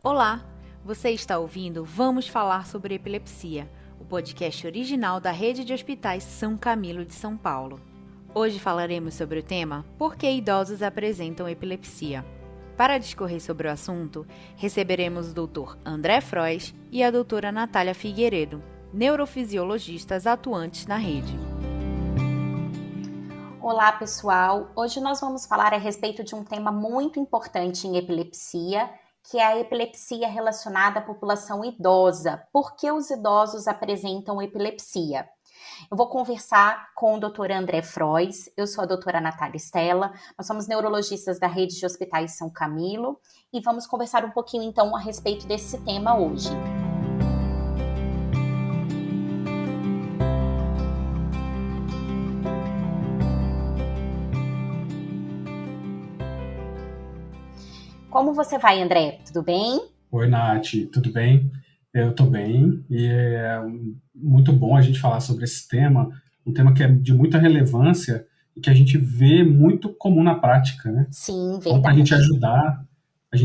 Olá, você está ouvindo Vamos Falar sobre Epilepsia, o podcast original da Rede de Hospitais São Camilo de São Paulo. Hoje falaremos sobre o tema Por que idosos apresentam epilepsia? Para discorrer sobre o assunto, receberemos o Dr. André Frois e a doutora Natália Figueiredo, neurofisiologistas atuantes na rede. Olá pessoal, hoje nós vamos falar a respeito de um tema muito importante em epilepsia, que é a epilepsia relacionada à população idosa. Por que os idosos apresentam epilepsia? Eu vou conversar com o Dr. André Frois, eu sou a doutora Natália Stella, nós somos neurologistas da Rede de Hospitais São Camilo e vamos conversar um pouquinho então a respeito desse tema hoje. Como você vai, André? Tudo bem? Oi, Nath, tudo bem? Eu estou bem e é muito bom a gente falar sobre esse tema, um tema que é de muita relevância e que a gente vê muito comum na prática, né? Sim, Então, para a gente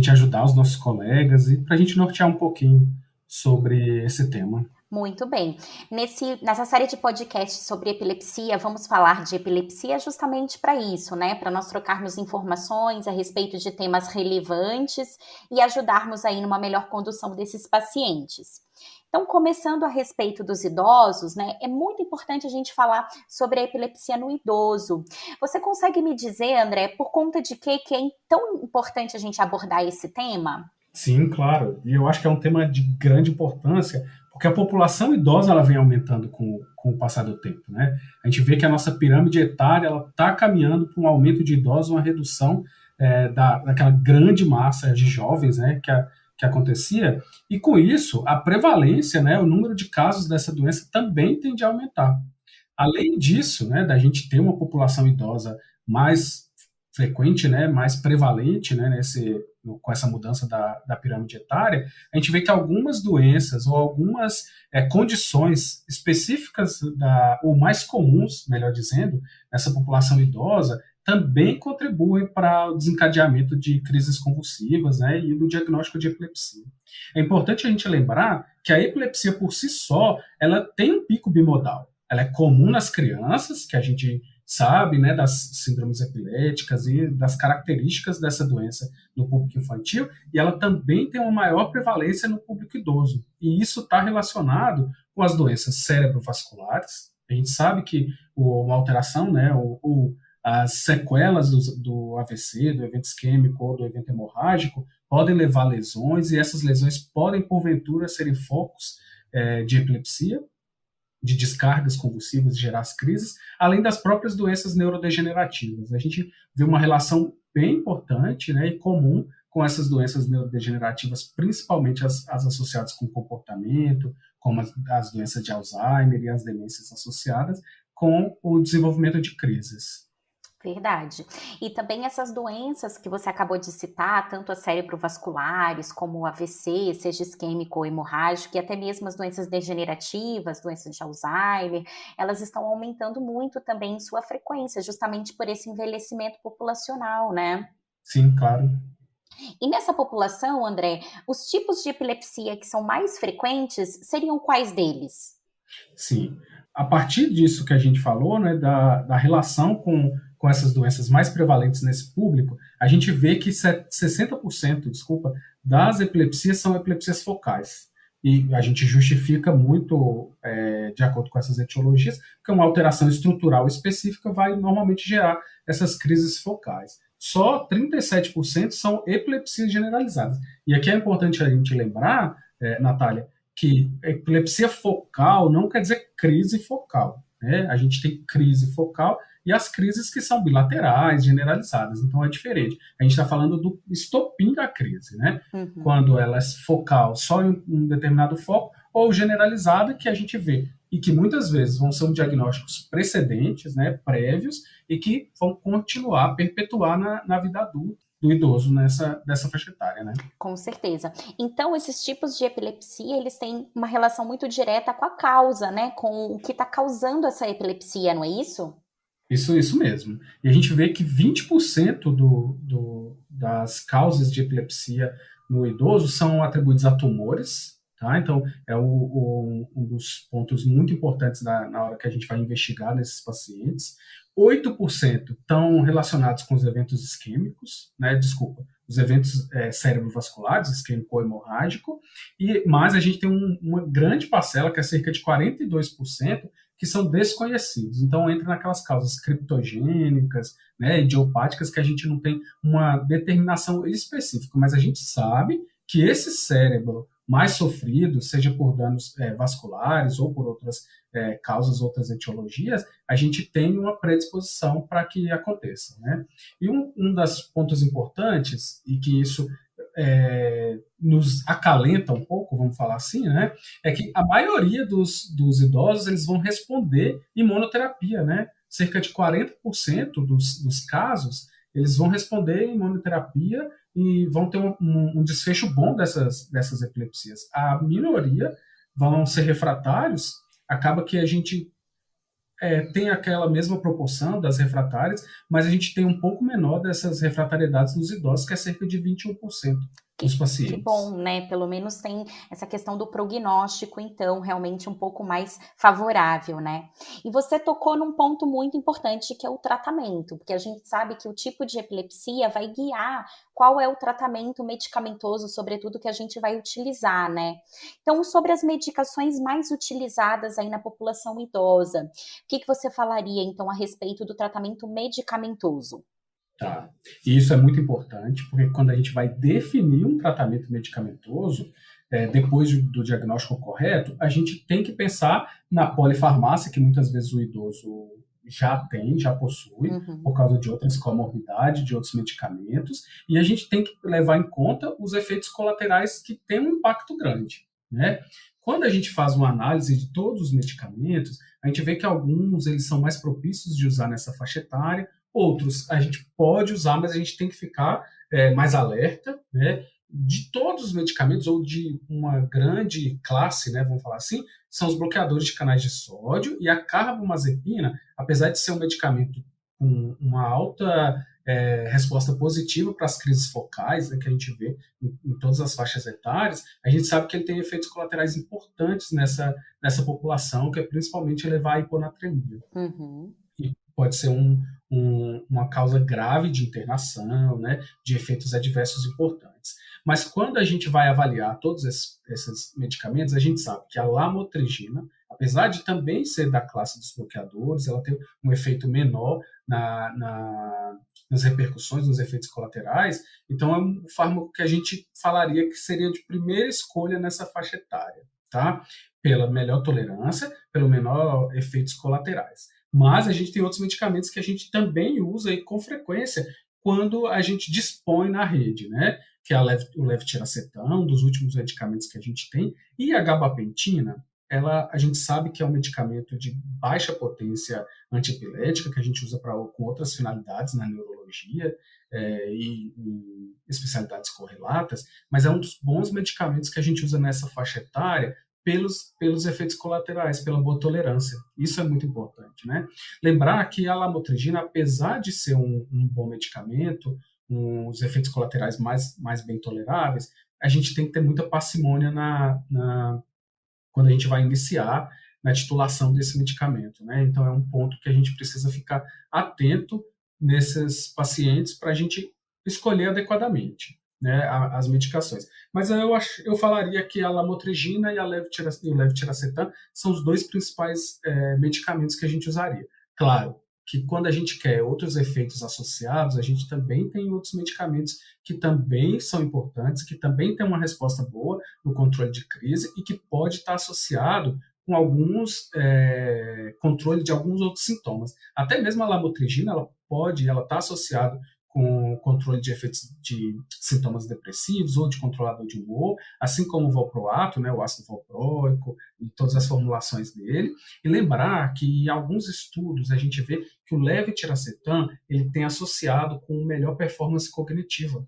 ajudar os nossos colegas e para a gente nortear um pouquinho sobre esse tema. Muito bem. Nessa série de podcasts sobre epilepsia, vamos falar de epilepsia justamente para isso, né? Para nós trocarmos informações a respeito de temas relevantes e ajudarmos aí numa melhor condução desses pacientes. Então, começando a respeito dos idosos, né? É muito importante a gente falar sobre a epilepsia no idoso. Você consegue me dizer, André, por conta de que é tão importante a gente abordar esse tema? Sim, claro. E eu acho que é um tema de grande importância, porque a população idosa ela vem aumentando com o passar do tempo, né? A gente vê que a nossa pirâmide etária ela está caminhando para um aumento de idosos, uma redução daquela grande massa de jovens, né, que acontecia, e com isso a prevalência, né, o número de casos dessa doença também tende a aumentar. Além disso, né, da gente ter uma população idosa mais frequente, né, mais prevalente, né, com essa mudança da pirâmide etária, a gente vê que algumas doenças ou algumas condições específicas ou mais comuns, melhor dizendo, nessa população idosa, também contribuem para o desencadeamento de crises convulsivas, né, e do diagnóstico de epilepsia. É importante a gente lembrar que a epilepsia por si só, ela tem um pico bimodal. Ela é comum nas crianças, que a gente sabe, né, das síndromes epiléticas e das características dessa doença no público infantil, e ela também tem uma maior prevalência no público idoso. E isso está relacionado com as doenças cerebrovasculares. A gente sabe que uma alteração, né, ou as sequelas do AVC, do evento isquêmico ou do evento hemorrágico, podem levar a lesões, e essas lesões podem, porventura, serem focos de epilepsia, de descargas convulsivas e gerar as crises, além das próprias doenças neurodegenerativas. A gente vê uma relação bem importante, né, e comum com essas doenças neurodegenerativas, principalmente as associadas com comportamento, como as doenças de Alzheimer e as demências associadas, com o desenvolvimento de crises. Verdade. E também essas doenças que você acabou de citar, tanto as cerebrovasculares como o AVC, seja isquêmico ou hemorrágico, e até mesmo as doenças degenerativas, doenças de Alzheimer, elas estão aumentando muito também em sua frequência, justamente por esse envelhecimento populacional, né? Sim, claro. E nessa população, André, os tipos de epilepsia que são mais frequentes seriam quais deles? Sim. A partir disso que a gente falou, né, da relação com essas doenças mais prevalentes nesse público, a gente vê que 60%, das epilepsias são epilepsias focais. E a gente justifica muito, de acordo com essas etiologias, que uma alteração estrutural específica vai normalmente gerar essas crises focais. Só 37% são epilepsias generalizadas. E aqui é importante a gente lembrar, Natália, que epilepsia focal não quer dizer crise focal, né? A gente tem crise focal e as crises que são bilaterais, generalizadas, então é diferente. A gente está falando do estopim da crise, né? Uhum. Quando ela é focal só em um determinado foco, ou generalizada, que a gente vê, e que muitas vezes vão ser diagnósticos precedentes, né, prévios, e que vão continuar, perpetuar na vida adulta do idoso dessa faixa etária, né? Com certeza. Então, esses tipos de epilepsia, eles têm uma relação muito direta com a causa, né? Com o que está causando essa epilepsia, não é isso? Isso mesmo. E a gente vê que 20% das causas de epilepsia no idoso são atribuídos a tumores, tá? Então, é um dos pontos muito importantes na hora que a gente vai investigar nesses pacientes. 8% estão relacionados com os eventos isquêmicos, né? Desculpa, os eventos cerebrovasculares, isquêmico-hemorrágico, mas a gente tem uma grande parcela, que é cerca de 42%, que são desconhecidos. Então, entra naquelas causas criptogênicas, né, idiopáticas, que a gente não tem uma determinação específica, mas a gente sabe que esse cérebro mais sofrido, seja por danos vasculares ou por outras causas, outras etiologias, a gente tem uma predisposição para que aconteça, né? E um dos pontos importantes, e que isso nos acalenta um pouco, vamos falar assim, né, é que a maioria dos idosos eles vão responder imunoterapia, né? Cerca de 40% dos casos eles vão responder imunoterapia e vão ter um desfecho bom dessas epilepsias. A minoria vão ser refratários, acaba que a gente tem aquela mesma proporção das refratárias, mas a gente tem um pouco menor dessas refratariedades nos idosos, que é cerca de 21% dos pacientes. Que bom, né? Pelo menos tem essa questão do prognóstico, então, realmente um pouco mais favorável, né? E você tocou num ponto muito importante, que é o tratamento, porque a gente sabe que o tipo de epilepsia vai guiar qual é o tratamento medicamentoso, sobretudo, que a gente vai utilizar, né? Então, sobre as medicações mais utilizadas aí na população idosa, o que você falaria, então, a respeito do tratamento medicamentoso? Tá. E isso é muito importante, porque quando a gente vai definir um tratamento medicamentoso, depois do diagnóstico correto, a gente tem que pensar na polifarmácia, que muitas vezes o idoso já possui, por causa de outras comorbidades, de outros medicamentos, e a gente tem que levar em conta os efeitos colaterais que têm um impacto grande, né? Quando a gente faz uma análise de todos os medicamentos, a gente vê que alguns eles são mais propícios de usar nessa faixa etária, outros a gente pode usar, mas a gente tem que ficar mais alerta, né? De todos os medicamentos, ou de uma grande classe, né, vamos falar assim, são os bloqueadores de canais de sódio, e a carbamazepina, apesar de ser um medicamento com uma alta resposta positiva para as crises focais, né, que a gente vê em todas as faixas etárias, a gente sabe que ele tem efeitos colaterais importantes nessa população, que é principalmente elevar a hiponatremia. E pode ser uma causa grave de internação, né, de efeitos adversos importantes. Mas quando a gente vai avaliar todos esses medicamentos, a gente sabe que a lamotrigina, apesar de também ser da classe dos bloqueadores, ela tem um efeito menor nas repercussões, nos efeitos colaterais. Então, é um fármaco que a gente falaria que seria de primeira escolha nessa faixa etária, tá? Pela melhor tolerância, pelo menor efeitos colaterais. Mas a gente tem outros medicamentos que a gente também usa e com frequência quando a gente dispõe na rede, né? Que é o levetiracetam, um dos últimos medicamentos que a gente tem, e a gabapentina, a gente sabe que é um medicamento de baixa potência antiepilética, que a gente usa com outras finalidades na neurologia e em especialidades correlatas, mas é um dos bons medicamentos que a gente usa nessa faixa etária pelos efeitos colaterais, pela boa tolerância. Isso é muito importante, né? Lembrar que a lamotrigina, apesar de ser um bom medicamento, os efeitos colaterais mais bem toleráveis, a gente tem que ter muita parcimônia quando a gente vai iniciar na titulação desse medicamento, né? Então, é um ponto que a gente precisa ficar atento nesses pacientes para a gente escolher adequadamente, né, as medicações. Mas eu falaria que a lamotrigina e o levetiracetam são os dois principais medicamentos que a gente usaria. Claro que quando a gente quer outros efeitos associados, a gente também tem outros medicamentos que também são importantes, que também têm uma resposta boa no controle de crise e que pode estar associado com alguns controle de alguns outros sintomas. Até mesmo a lamotrigina, ela está associada com controle de efeitos de sintomas depressivos ou de controlador de humor, assim como o valproato, né, o ácido valproico e todas as formulações dele. E lembrar que em alguns estudos a gente vê que o levetiracetam ele tem associado com melhor performance cognitiva.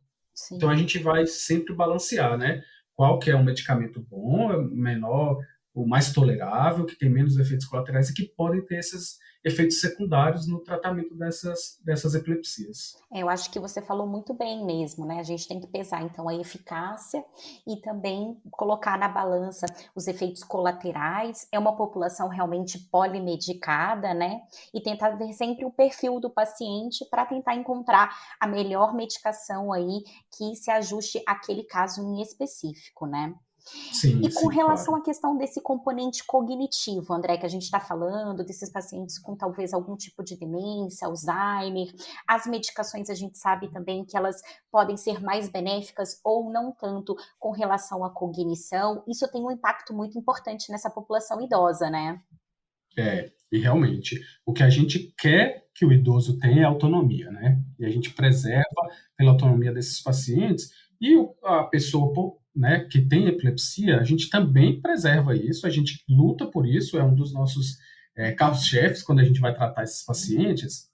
Então a gente vai sempre balancear, né? Qual que é um medicamento bom, menor o mais tolerável, que tem menos efeitos colaterais e que podem ter esses efeitos secundários no tratamento dessas epilepsias. Eu acho que você falou muito bem mesmo, né? A gente tem que pesar, então, a eficácia e também colocar na balança os efeitos colaterais. É uma população realmente polimedicada, né? E tentar ver sempre o perfil do paciente para tentar encontrar a melhor medicação aí que se ajuste àquele caso em específico, né? Sim, E com sim, relação claro. à questão desse componente cognitivo, André, que a gente está falando, desses pacientes com talvez algum tipo de demência, Alzheimer, as medicações a gente sabe também que elas podem ser mais benéficas ou não tanto com relação à cognição. Isso tem um impacto muito importante nessa população idosa, né? E realmente, o que a gente quer que o idoso tenha é autonomia, né? E a gente preserva pela autonomia desses pacientes e a pessoa, né, que tem epilepsia, a gente também preserva isso, a gente luta por isso, é um dos nossos carros-chefes quando a gente vai tratar esses pacientes.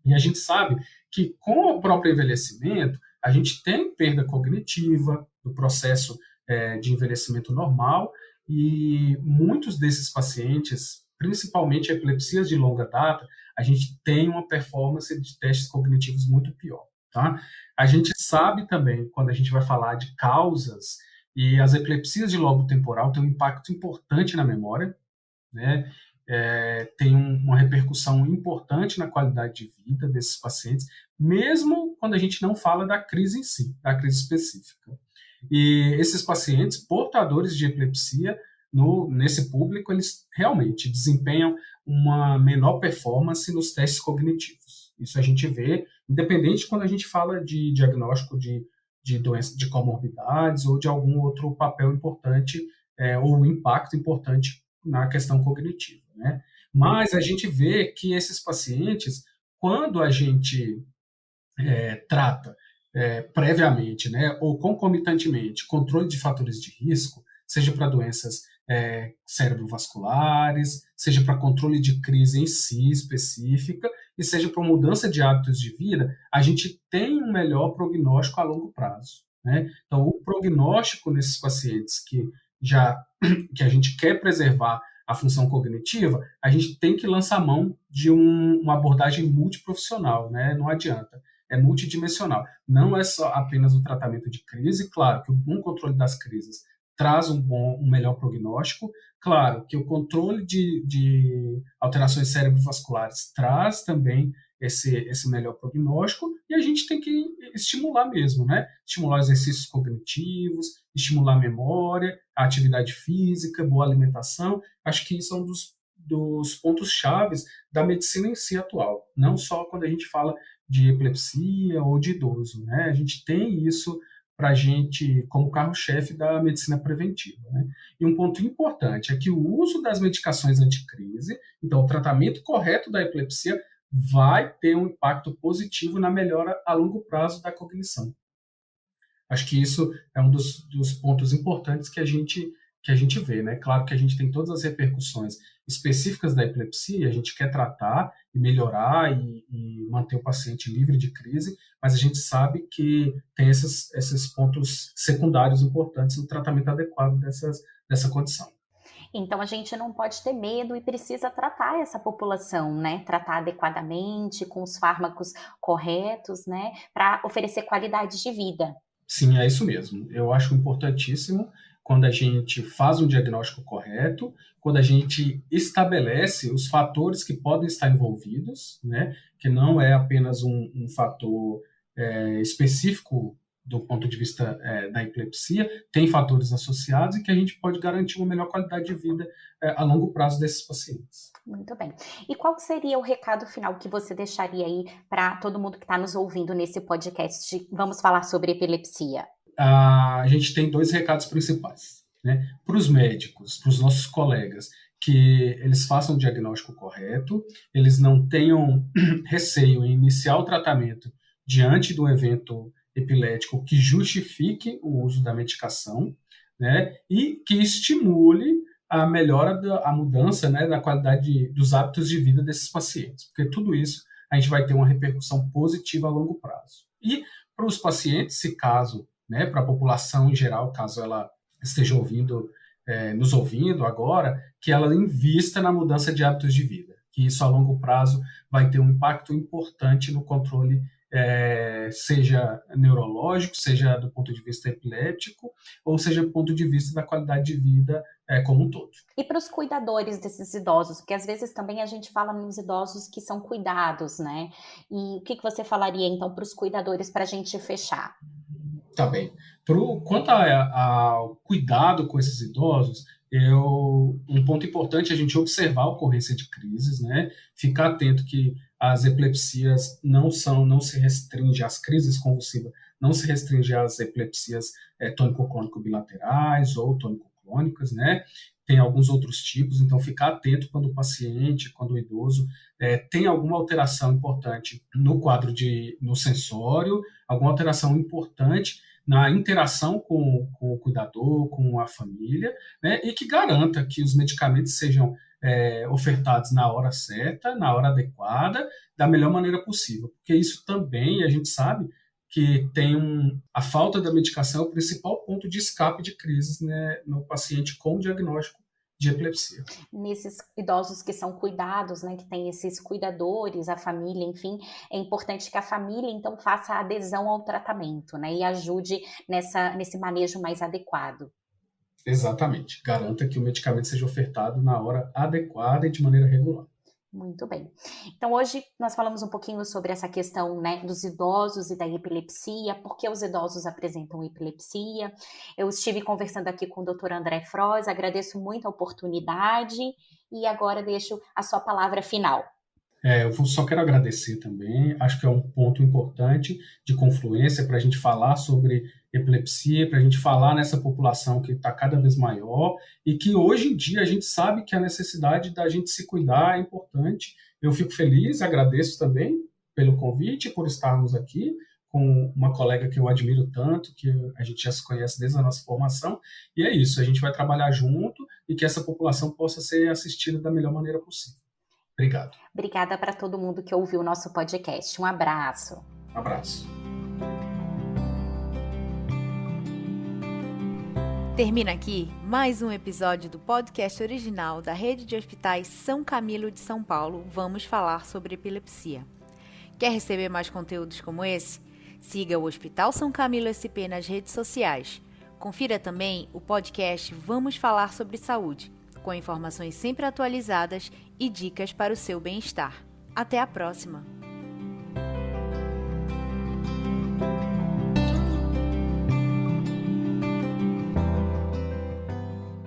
E a gente sabe que com o próprio envelhecimento, a gente tem perda cognitiva do processo de envelhecimento normal e muitos desses pacientes, principalmente epilepsias de longa data, a gente tem uma performance de testes cognitivos muito pior, tá? A gente sabe também, quando a gente vai falar de causas, e as epilepsias de lobo temporal têm um impacto importante na memória, né? Tem uma repercussão importante na qualidade de vida desses pacientes, mesmo quando a gente não fala da crise em si, da crise específica. E esses pacientes portadores de epilepsia, nesse público, eles realmente desempenham uma menor performance nos testes cognitivos. Isso a gente vê, independente quando a gente fala de diagnóstico de doença, de comorbidades ou de algum outro papel importante ou impacto importante na questão cognitiva, né? Mas a gente vê que esses pacientes, quando a gente trata previamente, né, ou concomitantemente, controle de fatores de risco, seja para doenças cerebrovasculares, seja para controle de crise em si específica, e seja para mudança de hábitos de vida, a gente tem um melhor prognóstico a longo prazo, né? Então, o prognóstico nesses pacientes que a gente quer preservar a função cognitiva, a gente tem que lançar mão de uma abordagem multiprofissional, né? Não adianta. É multidimensional. Não é só apenas o tratamento de crise, claro que o bom controle das crises traz um melhor prognóstico, claro que o controle de alterações cerebrovasculares traz também esse melhor prognóstico, e a gente tem que estimular mesmo, né? Estimular exercícios cognitivos, estimular a memória, a atividade física, boa alimentação. Acho que isso é um dos pontos chaves da medicina em si atual, não só quando a gente fala de epilepsia ou de idoso, né? A gente tem isso para a gente como carro-chefe da medicina preventiva, né? E um ponto importante é que o uso das medicações anticrise, então o tratamento correto da epilepsia, vai ter um impacto positivo na melhora a longo prazo da cognição. Acho que isso é um dos pontos importantes que a gente vê, né? Claro que a gente tem todas as repercussões específicas da epilepsia, a gente quer tratar e melhorar e manter o paciente livre de crise, mas a gente sabe que tem esses pontos secundários importantes no tratamento adequado dessa condição. Então a gente não pode ter medo e precisa tratar essa população, né? Tratar adequadamente, com os fármacos corretos, né? Para oferecer qualidade de vida. Sim, é isso mesmo. Eu acho importantíssimo quando a gente faz um diagnóstico correto, quando a gente estabelece os fatores que podem estar envolvidos, né? Que não é apenas um fator específico do ponto de vista da epilepsia, tem fatores associados e que a gente pode garantir uma melhor qualidade de vida a longo prazo desses pacientes. Muito bem. E qual seria o recado final que você deixaria aí para todo mundo que está nos ouvindo nesse podcast? Vamos falar sobre epilepsia. A gente tem 2 recados principais, né? Para os médicos, para os nossos colegas, que eles façam o diagnóstico correto, eles não tenham receio em iniciar o tratamento diante de um evento epilético que justifique o uso da medicação, né? E que estimule a melhora, a mudança, né, da qualidade dos hábitos de vida desses pacientes, porque tudo isso a gente vai ter uma repercussão positiva a longo prazo. E para os pacientes, se caso, né, para a população em geral, caso ela esteja ouvindo nos ouvindo agora, que ela invista na mudança de hábitos de vida, que isso a longo prazo vai ter um impacto importante no controle, seja neurológico, seja do ponto de vista epiléptico, ou seja do ponto de vista da qualidade de vida como um todo. E para os cuidadores desses idosos, porque às vezes também a gente fala nos idosos que são cuidados, né? E o que você falaria então para os cuidadores para a gente fechar? Tá bem. Quanto ao cuidado com esses idosos, um ponto importante é a gente observar a ocorrência de crises, né? Ficar atento que as epilepsias não se restringe, as crises convulsivas não se restringem às epilepsias tônico-clônico bilaterais ou tônico-clônicas, né? Tem alguns outros tipos, então ficar atento quando o paciente, quando o idoso tem alguma alteração importante no quadro no sensório, alguma alteração importante na interação com o cuidador, com a família, né, e que garanta que os medicamentos sejam ofertados na hora certa, na hora adequada, da melhor maneira possível. Porque isso também, a gente sabe, que a falta da medicação é o principal ponto de escape de crises, né, no paciente com diagnóstico de epilepsia. Nesses idosos que são cuidados, né, que tem esses cuidadores, a família, enfim, é importante que a família, então, faça a adesão ao tratamento, né, e ajude nesse manejo mais adequado. Exatamente. Garanta que o medicamento seja ofertado na hora adequada e de maneira regular. Muito bem. Então, hoje nós falamos um pouquinho sobre essa questão, né, dos idosos e da epilepsia, por que os idosos apresentam epilepsia. Eu estive conversando aqui com o Dr. André Frois, agradeço muito a oportunidade e agora deixo a sua palavra final. Eu só quero agradecer também, acho que é um ponto importante de confluência para a gente falar sobre epilepsia, para a gente falar nessa população que está cada vez maior e que hoje em dia a gente sabe que a necessidade da gente se cuidar é importante. Eu fico feliz, agradeço também pelo convite, por estarmos aqui com uma colega que eu admiro tanto, que a gente já se conhece desde a nossa formação, e é isso, a gente vai trabalhar junto e que essa população possa ser assistida da melhor maneira possível. Obrigado. Obrigada para todo mundo que ouviu o nosso podcast. Um abraço. Um abraço. Termina aqui mais um episódio do podcast original da Rede de Hospitais São Camilo de São Paulo. Vamos falar sobre epilepsia. Quer receber mais conteúdos como esse? Siga o Hospital São Camilo SP nas redes sociais. Confira também o podcast Vamos Falar sobre Saúde, com informações sempre atualizadas e dicas para o seu bem-estar. Até a próxima!